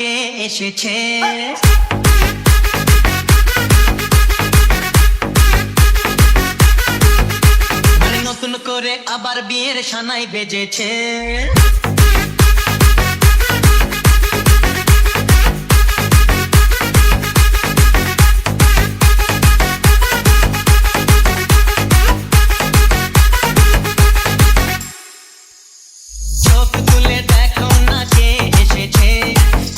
কে এসেছে। নতুন করে আবার বিয়ের সানাই বেজেছে। চোখ তুলে দেখো না কে এসেছে,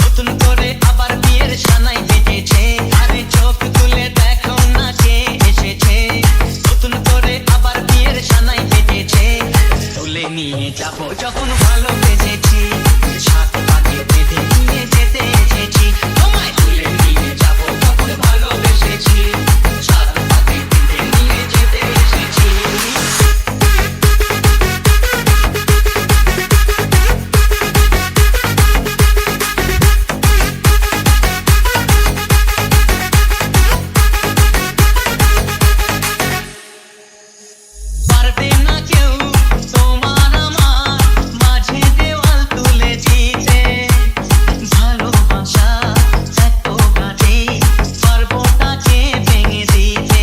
নতুন করে আবার বিয়ের সানাই বেজেছে। আরে চোখ তুলে দেখো না কে এসেছে, নতুন করে আবার বিয়ের সানাই বেজেছে। তুলে নিয়ে যাবো যখন ভালোবেসেছি, সাত পাকে বেঁধে নিয়ে যেতে এসেছি। তোমায় তুলে নিয়ে যাবো যখন ভালোবেসেছি, সাত পাকে বেঁধে নিয়ে যেতে এসেছি। পারবে না কেউ তোমার আমার মাঝে দেওয়াল তুলে দিতে, ভালোবাসা এত কাছে পারবো তাকে ভেঙে দিতে।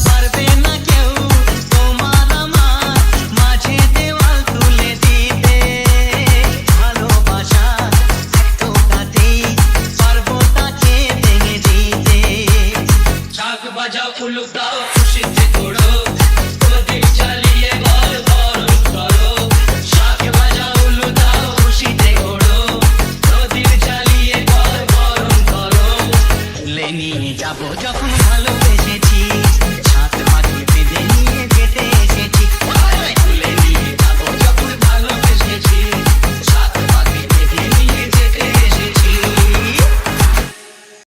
পারবে না কেউ তোমার আমার মাঝে দেওয়াল তুলে দিতে, ভালোবাসা এত কাছে পারবো তাকে ভেঙে দিতে। শাক বাজাও উলুক দাও খুশিতে ঘোড়ো, প্রদীপ জ্বালিয়ে বল বরণ করো। শাক বাজাও উলুক দাও খুশিতে ঘোড়ো, প্রদীপ জ্বালিয়ে বল বরণ করো। তুলে নিয়ে যাবো যখন ভালোবেসেছি,